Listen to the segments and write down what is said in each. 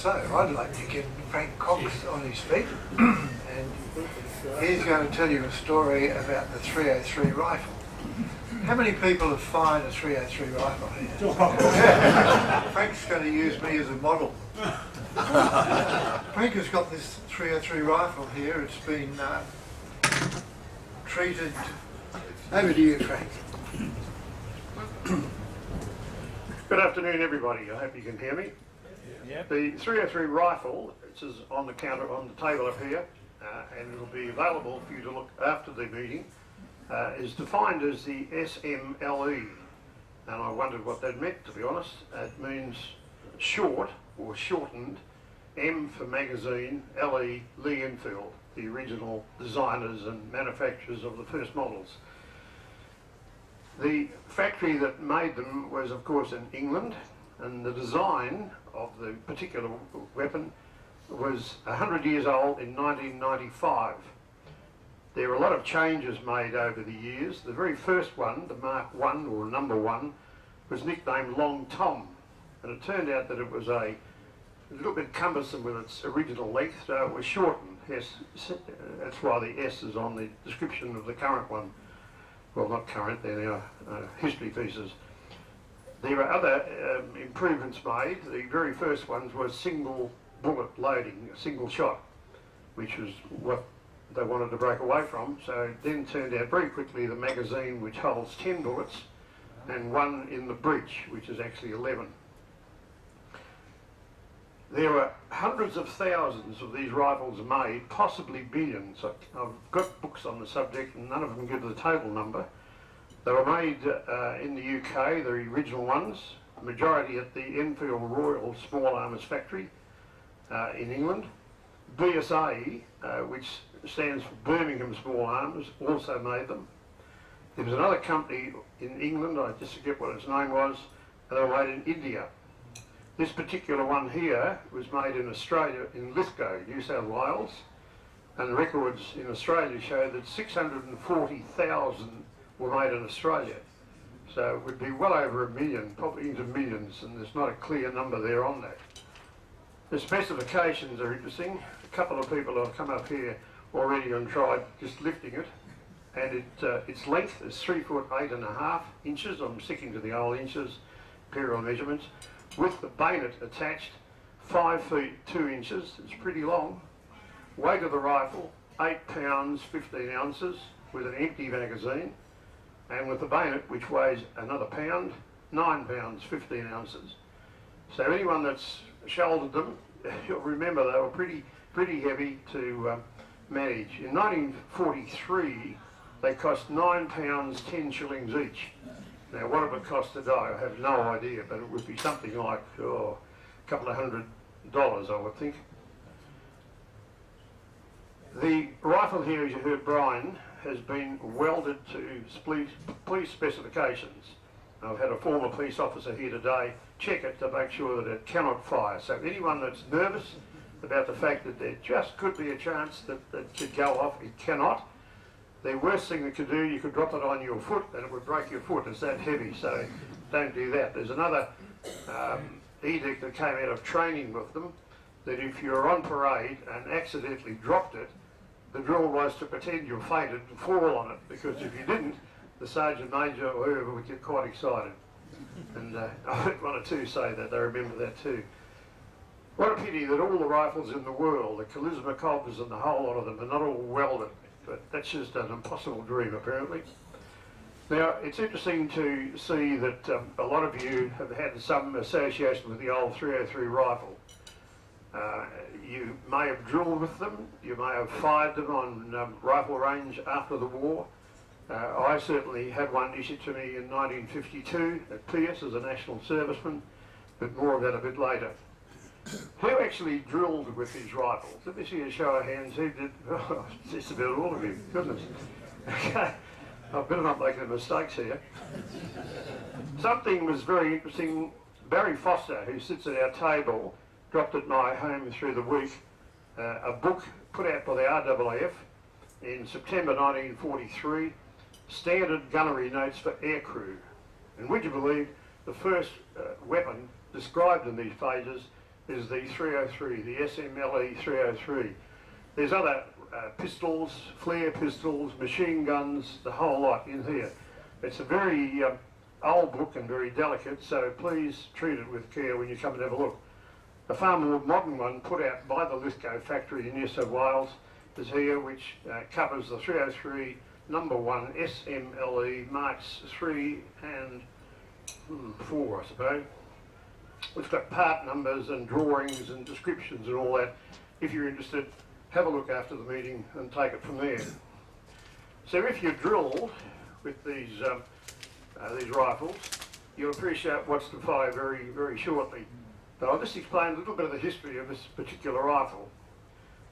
So I'd like to get Frank Cox on his feet, and he's going to tell you a story about the 303 rifle. How many people have fired a 303 rifle here? Frank's going to use me as a model. Frank has got this 303 rifle here. It's been treated. Over to you, Frank. Good afternoon, everybody. I hope you can hear me. Yep. The 303 rifle, which is on the counter on the table up here, and it will be available for you to look after the meeting, is defined as the SMLE. And I wondered what that meant, to be honest. It means short or shortened, M for magazine, LE, Lee-Enfield, the original designers and manufacturers of the first models. The factory that made them was, of course, in England, and the design of the particular weapon was 100 years old in 1995. There were a lot of changes made over the years. The very first one, the Mark I or number 1, was nicknamed Long Tom, and it turned out that it was a little bit cumbersome with its original length, so it was shortened. Yes, that's why the S is on the description of the current one. Well, not current, they're now history pieces. There were other improvements made. The very first ones were single bullet loading, a single shot, which was what they wanted to break away from. So it then turned out very quickly the magazine, which holds 10 bullets, and one in the breech, which is actually 11. There were hundreds of thousands of these rifles made, possibly billions. I've got books on the subject and none of them give the total number. They were made in the UK, the original ones, the majority at the Enfield Royal Small Arms Factory in England. BSA, which stands for Birmingham Small Arms, also made them. There was another company in England, I just forget what its name was, and they were made in India. This particular one here was made in Australia, in Lithgow, New South Wales, and the records in Australia show that 640,000 were made in Australia. So it would be well over 1 million, probably into millions, and there's not a clear number there on that. The specifications are interesting. A couple of people have come up here already and tried just lifting it, and its length is 3 foot 8.5 inches. I'm sticking to the old inches, imperial measurements. With the bayonet attached, 5 feet 2 inches. It's pretty long. Weight of the rifle, 8 pounds 15 ounces with an empty magazine, and with the bayonet, which weighs another pound, 9 pounds 15 ounces. So anyone that's shouldered them, you'll remember they were pretty heavy to manage. In 1943, they cost £9 10 shillings each. Now, what it would cost today, I have no idea, but it would be something like a couple of $100, I would think. The rifle here, as you heard Brian, has been welded to police specifications. I've had a former police officer here today check it to make sure that it cannot fire. So anyone that's nervous about the fact that there just could be a chance that it could go off, it cannot. The worst thing it could do, you could drop it on your foot and it would break your foot. It's that heavy, so don't do that. There's another edict that came out of training with them, that if you're on parade and accidentally dropped it, the drill was to pretend you fainted and fall on it, because if you didn't, the Sergeant Major or whoever would get quite excited. And I heard one or two say that, they remember that too. What a pity that all the rifles in the world, the Kalashnikovs and the whole lot of them, are not all welded. But that's just an impossible dream, apparently. Now, it's interesting to see that a lot of you have had some association with the old 303 rifle. You may have drilled with them, you may have fired them on rifle range after the war. I certainly had one issued to me in 1952 at Pearce as a national serviceman, but more of that a bit later. Who actually drilled with these rifles? Let me see a show of hands. Who did? Oh, just about all of you. Goodness. Okay. I better not make any mistakes here. Something was very interesting. Barry Foster, who sits at our table, dropped at my home through the week a book put out by the RAAF in September 1943, Standard Gunnery Notes for Aircrew. And would you believe the first weapon described in these pages is the 303, the SMLE 303. There's other pistols, flare pistols, machine guns, the whole lot in here. It's a very old book and very delicate, so please treat it with care when you come and have a look. A far more modern one put out by the Lithgow factory in New South Wales is here, which covers the 303 number 1 SMLE marks 3 and 4, I suppose. It's got part numbers and drawings and descriptions and all that. If you're interested, have a look after the meeting and take it from there. So if you drill with these rifles, you'll appreciate what's to follow very, very shortly. But I'll just explain a little bit of the history of this particular rifle.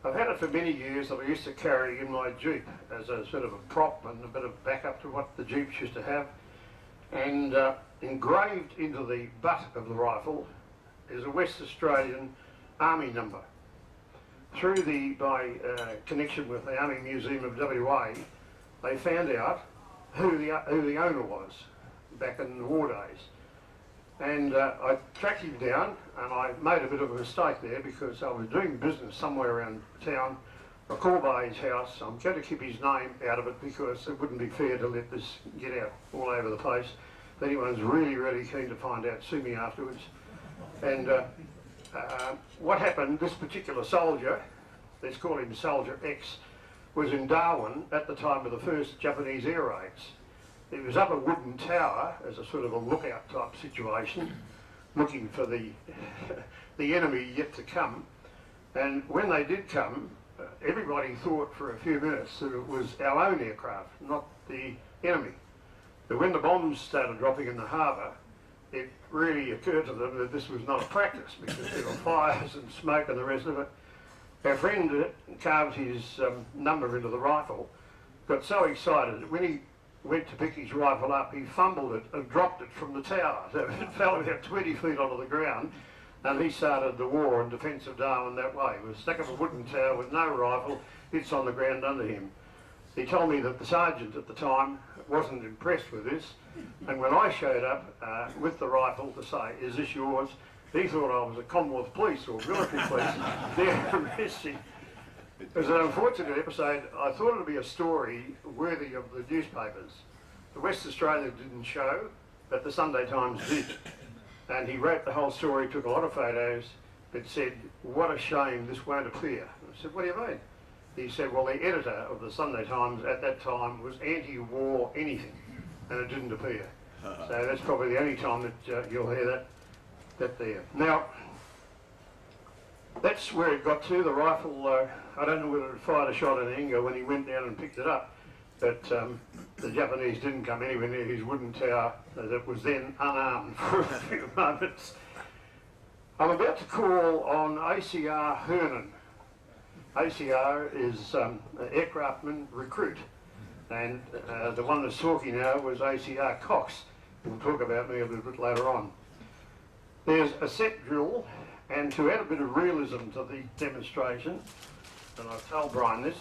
I've had it for many years that I used to carry in my Jeep as a sort of a prop and a bit of backup to what the Jeeps used to have. And engraved into the butt of the rifle is a West Australian Army number. By connection with the Army Museum of WA, they found out who the owner was back in the war days. And I tracked him down, and I made a bit of a mistake there because I was doing business somewhere around town. I called by his house. I'm going to keep his name out of it because it wouldn't be fair to let this get out all over the place. If anyone's really, really keen to find out, sue me afterwards. And what happened, this particular soldier, let's call him Soldier X, was in Darwin at the time of the first Japanese air raids. He was up a wooden tower as a sort of a lookout type situation, looking for the enemy yet to come. And when they did come, everybody thought for a few minutes that it was our own aircraft, not the enemy. But when the bombs started dropping in the harbour, it really occurred to them that this was not a practice because there were fires and smoke and the rest of it. Our friend carved his number into the rifle, got so excited that when he went to pick his rifle up, he fumbled it and dropped it from the tower. So it fell about 20 feet onto the ground, and he started the war in defence of Darwin that way. He was stuck up a wooden tower with no rifle, it's on the ground under him. He told me that the sergeant at the time wasn't impressed with this, and when I showed up with the rifle to say, "Is this yours?" he thought I was a Commonwealth police or military police there arresting. It was an unfortunate episode. I thought it would be a story worthy of the newspapers. The West Australia didn't show, but the Sunday Times did. And he wrote the whole story, took a lot of photos, but said, "What a shame this won't appear." I said, "What do you mean?" He said, "Well, the editor of the Sunday Times at that time was anti-war anything, and it didn't appear." So that's probably the only time that you'll hear that there. Now, that's where it got to. The rifle, I don't know whether it fired a shot in anger when he went down and picked it up, but the Japanese didn't come anywhere near his wooden tower that was then unarmed for a few moments. I'm about to call on ACR Hernan. ACR is an aircraftman recruit, and the one that's talking now was ACR Cox. We'll talk about me a little bit later on. There's a set drill, and to add a bit of realism to the demonstration, and I've told Brian this,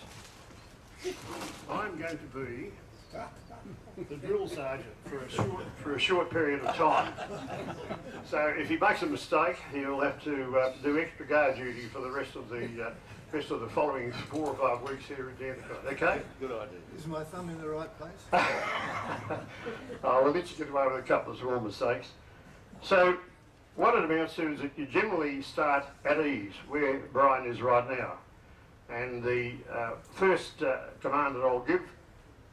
I'm going to be the drill sergeant for a short period of time. So if he makes a mistake, he'll have to do extra guard duty for the rest of the following 4 or 5 weeks here at the Endicott. Okay? Good idea. Is my thumb in the right place? I'll let you get away with a couple of small mistakes. So what it amounts to is that you generally start at ease, where Brian is right now. And the first command that I'll give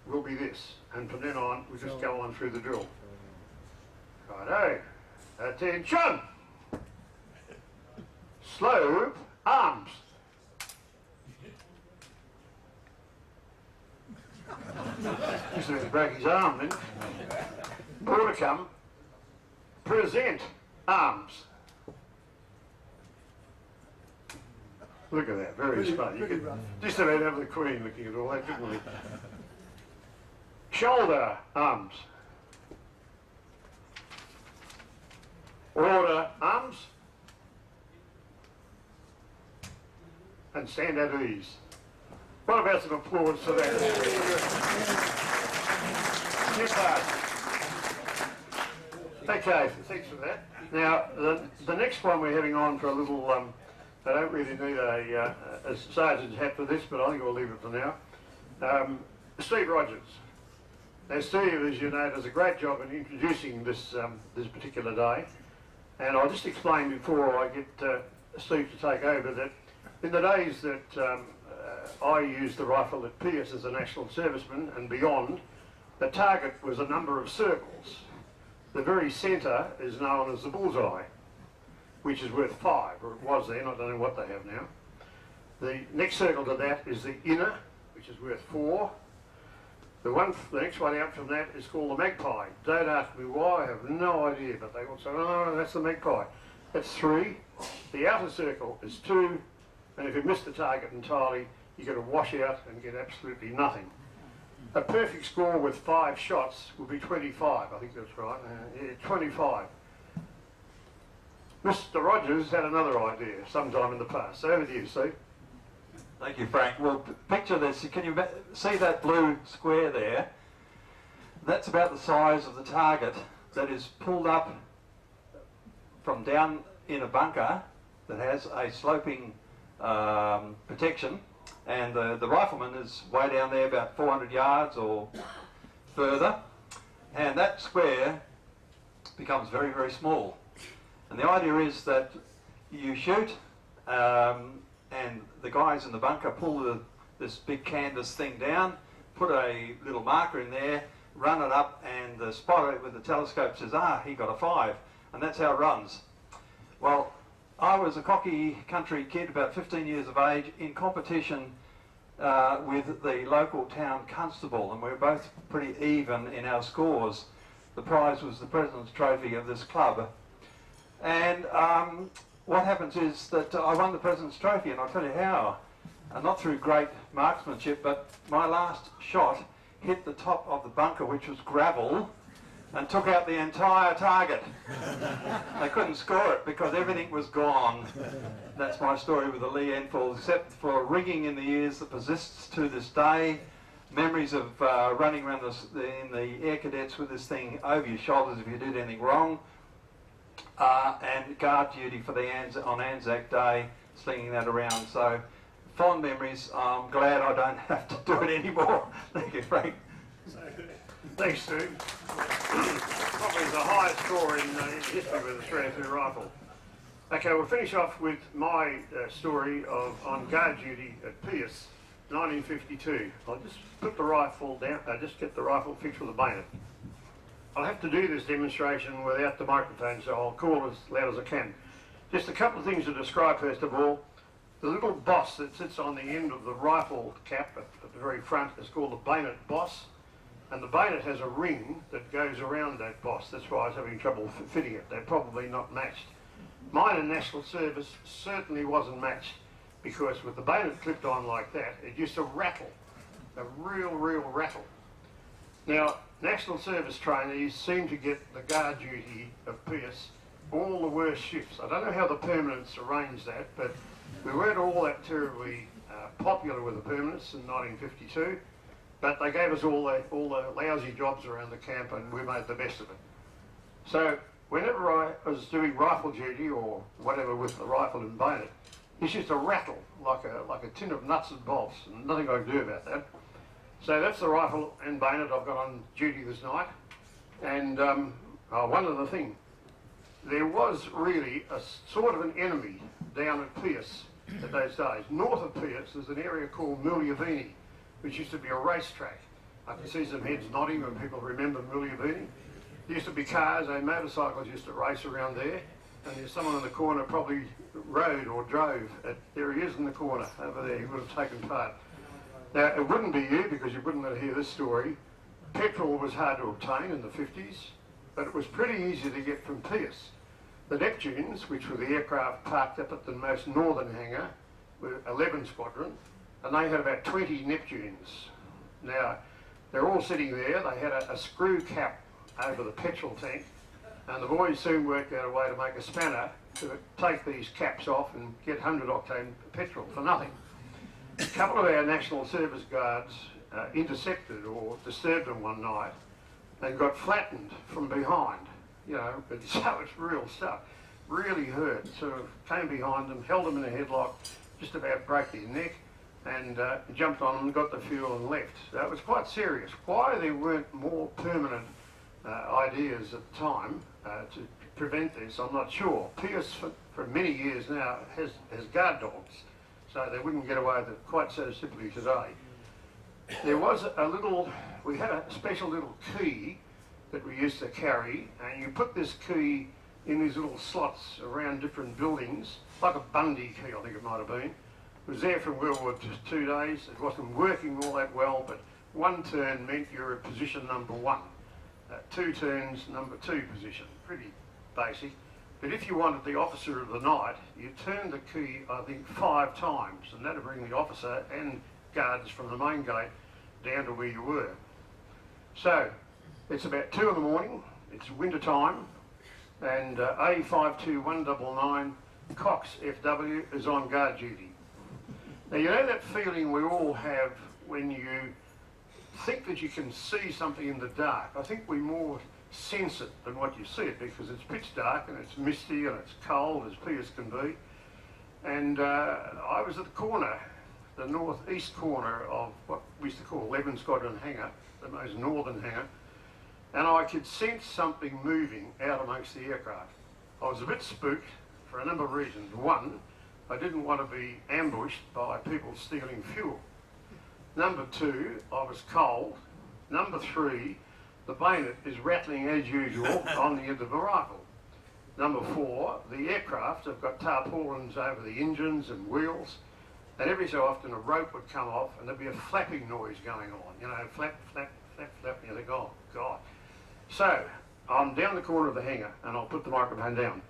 will be this. And from then on, we just go on through the drill. Righto. Attention! Slope arms. Just about to break his arm then. More to come. Present arms. Look at that, very smart. You could just about have the Queen looking at all that, couldn't we? Shoulder arms. Order arms. And stand at ease. What about some applause for that? Step Okay, thanks for that. Now, the next one we're heading on for a little, I don't really need a sergeant's hat for this, but I think I'll leave it for now. Steve Rogers. Now, Steve, as you know, does a great job in introducing this particular day. And I'll just explain before I get Steve to take over that in the days that I used the rifle at Pearce as a national serviceman and beyond, the target was a number of circles. The very centre is known as the bullseye, which is worth 5, or it was then, I don't know what they have now. The next circle to that is the inner, which is worth 4. The next one out from that is called the magpie. Don't ask me why, I have no idea, but they all say, oh, that's the magpie. That's 3. The outer circle is 2, and if you miss the target entirely, you get a wash out and get absolutely nothing. A perfect score with 5 shots would be 25, I think that's right. Yeah, 25. Mr. Rogers had another idea sometime in the past. So over to you, Steve. Thank you, Frank. Well, picture this. Can you see that blue square there? That's about the size of the target that is pulled up from down in a bunker that has a sloping protection, and the rifleman is way down there about 400 yards or further, and that square becomes very, very small. And the idea is that you shoot, and the guys in the bunker pull this big canvas thing down, put a little marker in there, run it up, and the spotter with the telescope says, he got a 5, and that's how it runs. Well, I was a cocky country kid, about 15 years of age, in competition with the local town constable, and we were both pretty even in our scores. The prize was the President's Trophy of this club. And what happens is that I won the President's Trophy, and I'll tell you how. Not through great marksmanship, but my last shot hit the top of the bunker, which was gravel, and took out the entire target. They couldn't score it because everything was gone. That's my story with the Lee-Enfield, except for ringing in the ears that persists to this day. Memories of running around in the air cadets with this thing over your shoulders if you did anything wrong. And guard duty for on Anzac Day, slinging that around. So, fond memories. I'm glad I don't have to do it anymore. Thank you, Frank. Thanks, Steve. Probably the highest score in history with a 303 rifle. Okay, we'll finish off with my story of on guard duty at Pearce, 1952. I'll just put the rifle down, just get the rifle fixed with a bayonet. I'll have to do this demonstration without the microphone, so I'll call as loud as I can. Just a couple of things to describe first of all. The little boss that sits on the end of the rifle cap at the very front is called the bayonet boss, and the bayonet has a ring that goes around that boss. That's why I was having trouble fitting it. They're probably not matched. Mine in National Service certainly wasn't matched, because with the bayonet clipped on like that, it used to rattle, a real rattle. Now, National Service trainees seem to get the guard duty of Pearce all the worst shifts. I don't know how the permanents arranged that, but we weren't all that terribly popular with the permanents in 1952, but they gave us all the lousy jobs around the camp, and we made the best of it. So whenever I was doing rifle duty or whatever with the rifle and bayonet, it used to rattle like a tin of nuts and bolts, and nothing I could do about that. So that's the rifle and bayonet I've got on duty this night. And one other thing, there was really a sort of an enemy down at Pearce at those days. North of Pearce there's an area called Muliavini, which used to be a racetrack. I can see some heads nodding when people remember Muliavini. There used to be cars and motorcycles used to race around there, and there's someone in the corner probably rode or drove. There he is in the corner over there, he would have taken part. Now, it wouldn't be you, because you wouldn't let to hear this story. Petrol was hard to obtain in the 50s, but it was pretty easy to get from Pearce. The Neptunes, which were the aircraft parked up at the most northern hangar, were 11 Squadron, and they had about 20 Neptunes. Now, they're all sitting there. They had a screw cap over the petrol tank, and the boys soon worked out a way to make a spanner to take these caps off and get 100 octane petrol for nothing. A couple of our National Service guards intercepted or disturbed them one night and got flattened from behind. you know, but so it's real stuff. Really hurt. Sort of came behind them, held them in a headlock, just about broke their neck, and jumped on them and got the fuel and left. So it was quite serious. Why there weren't more permanent ideas at the time to prevent this, I'm not sure. Pearce, for many years now, has guard dogs, so they wouldn't get away with it quite so simply today. There was we had a special little key that we used to carry, and you put this key in these little slots around different buildings, like a Bundy key, I think it might have been. It was there for World War II days. It wasn't working all that well, but one turn meant you're at position number 1. 2 turns, number 2 position. Pretty basic. But if you wanted the officer of the night, you turned the key, I think, 5 times, and that'd bring the officer and guards from the main gate down to where you were. So, it's about 2 in the morning, it's winter time, and A52199 Cox FW is on guard duty. Now, you know that feeling we all have when you think that you can see something in the dark? I think we more sense it than what you see it, because it's pitch dark and it's misty and it's cold as Pearce can be. And I was at the corner, the northeast corner of what we used to call 11 Squadron Hangar, the most northern hangar, and I could sense something moving out amongst the aircraft. I was a bit spooked for a number of reasons. One, I didn't want to be ambushed by people stealing fuel. Number 2, I was cold. Number 3, the bayonet is rattling as usual on the end of the rifle. Number 4, the aircraft have got tarpaulins over the engines and wheels, and every so often a rope would come off and there'd be a flapping noise going on, you know, flap, flap, flap, flap, and you think, oh God. So, I'm down the corner of the hangar and I'll put the microphone down.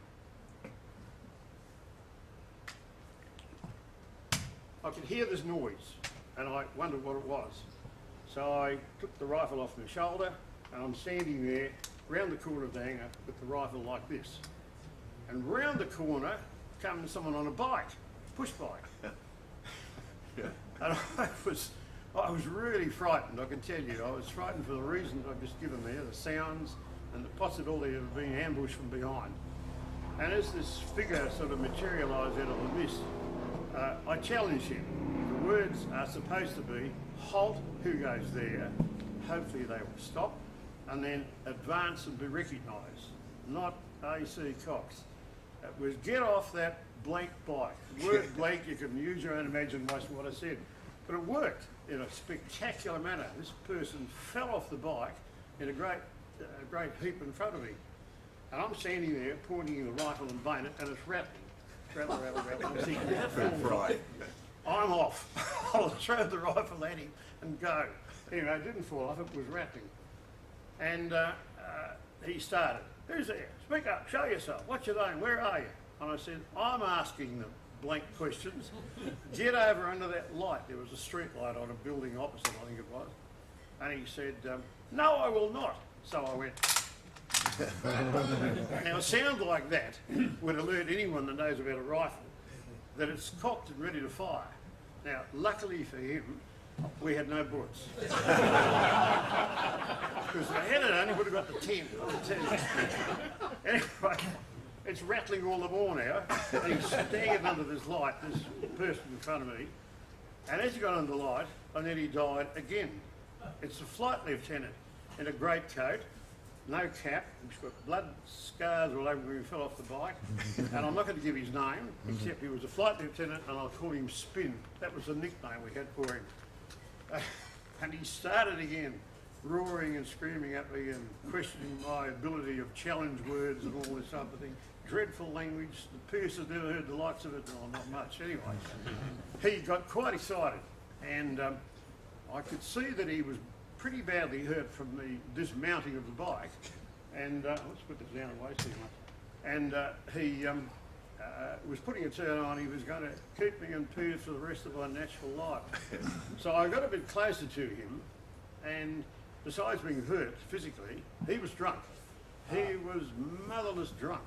I could hear this noise and I wondered what it was. So I took the rifle off my shoulder and I'm standing there round the corner of the hangar with the rifle like this. And round the corner comes someone on a bike, push bike. And I was really frightened, I can tell you. I was frightened for the reasons I've just given there, the sounds and the possibility of being ambushed from behind. And as this figure sort of materialised out of the mist, I challenged him. The words are supposed to be, halt, who goes there? Hopefully they will stop, and then advance and be recognised, not AC Cox. It was get off that blank bike. The word blank, you can use your own imagination what I said, but it worked in a spectacular manner. This person fell off the bike in a great heap in front of me. And I'm standing there pointing the rifle and bayonet, and it's rattling. Rattle. I'm thinking, I'm off. I'll throw the rifle at him and go. Anyway, it didn't fall off, it was rattling. And he started, who's there? Speak up, show yourself. What's your name? Where are you? And I said, I'm asking them blank questions. Get over under that light. There was a street light on a building opposite, I think it was. And he said, no, I will not. So I went. Now, a sound like that would alert anyone that knows about a rifle that it's cocked and ready to fire. Now, luckily for him, we had no bullets. Because if I had it on, he would have got the 10. Anyway, it's rattling all the more now, and he's staggered under this light, this person in front of me, and as he got under the light, I nearly died again. It's a flight lieutenant in a greatcoat, no cap, he's got blood scars all over where he fell off the bike, and I'm not going to give his name, except he was a flight lieutenant, and I'll call him Spin. That was the nickname we had for him. And he started again, roaring and screaming at me and questioning my ability of challenge words and all this type of thing. Dreadful language. The Pearce has never heard the likes of it. No, not much anyway. He got quite excited, and I could see that he was pretty badly hurt from the dismounting of the bike. And let's put this down away too much. And he was putting a turn on. He was going to keep me in Pearce for the rest of my natural life. So I got a bit closer to him, and besides being hurt physically, he was drunk. He was motherless drunk.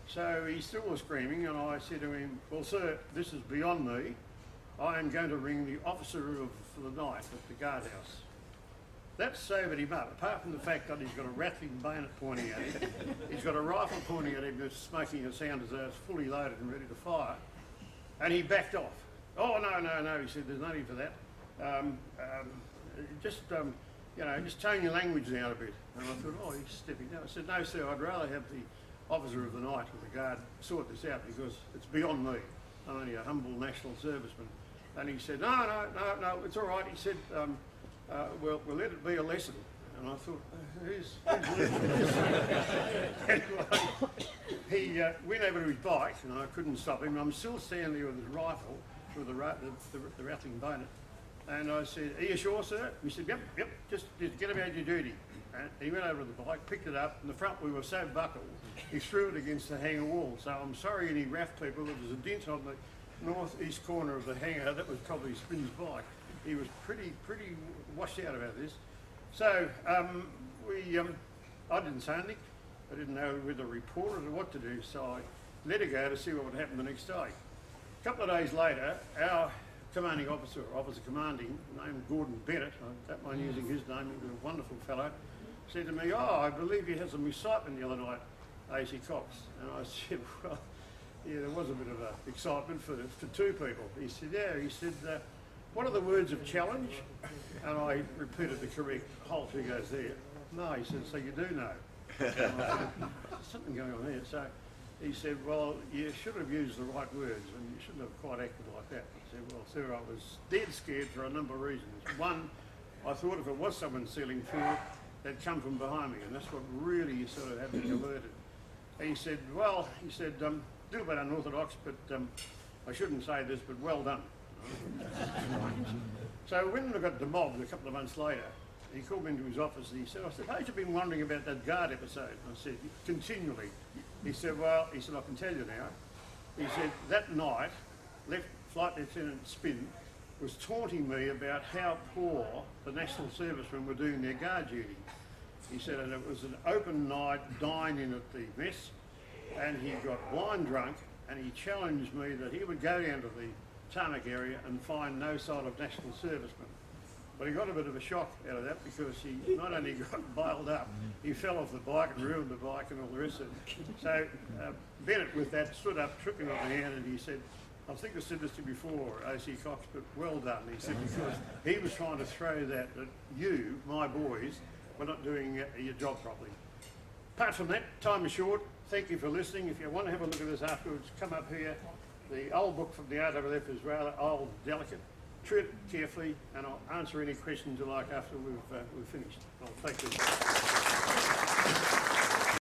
So he still was screaming, and I said to him, well, sir, this is beyond me. I am going to ring the officer for the night at the guardhouse. that sobered him up, apart from the fact that he's got a rattling bayonet pointing at him. He's got a rifle pointing at him that's making a sound as though it's fully loaded and ready to fire. And he backed off. Oh, no, he said, there's no need for that. Just tone your language down a bit. And I thought, oh, he's stepping down. I said, no, sir, I'd rather have the officer of the night or the guard sort this out because it's beyond me. I'm only a humble national serviceman. And he said, no, it's all right. He said, we'll let it be a lesson. And I thought, who's Anyway, he went over to his bike and I couldn't stop him. I'm still standing there with his rifle with the rattling bayonet. And I said, are you sure, sir? He said, yep, just get about your duty. And he went over to the bike, picked it up, and the front we were so buckled, he threw it against the hangar wall. So I'm sorry any RAAF people, there was a dent on the northeast corner of the hangar. That was probably Spin's bike. He was pretty washed out about this. So I didn't say anything. I didn't know whether to report it or what to do, so I let it go to see what would happen the next day. A couple of days later, our commanding officer, officer commanding, named Gordon Bennett, I don't mind using his name, he was a wonderful fellow, said to me, oh, I believe you had some excitement the other night, AC Cox. And I said, well, yeah, there was a bit of excitement for two people. He said, yeah, he said, what are the words of challenge? And I repeated the correct halt. He goes, there. No, he said, so you do know. And I said, there's something going on here. So he said, well, you should have used the right words and you shouldn't have quite acted like that. I said, well, sir, I was dead scared for a number of reasons. One, I thought if it was someone stealing fuel, they'd come from behind me, and that's what really sort of had me alerted. And he said, well, do a bit unorthodox, but I shouldn't say this, but well done. So when I got demobbed a couple of months later, he called me into his office and he said, I suppose you've been wondering about that guard episode. And I said, continually. He said, well, I can tell you now. He said, that night, Flight Lieutenant Spin was taunting me about how poor the national servicemen were doing their guard duty. He said, and it was an open night, dine-in at the mess, and he got wine drunk, and he challenged me that he would go down to the tarmac area and find no sign of national servicemen. But he got a bit of a shock out of that because he not only got bailed up, he fell off the bike and ruined the bike and all the rest of it. So Bennett, with that, stood up, shook him on the hand, and he said, I think I said this to you before, AC Cox, but well done. He said, because he was trying to throw that you, my boys, were not doing your job properly. Apart from that, time is short. Thank you for listening. If you want to have a look at this afterwards, come up here. The old book from the RAAF is rather old, delicate. Treat it carefully, and I'll answer any questions you like after we've finished. I'll take this.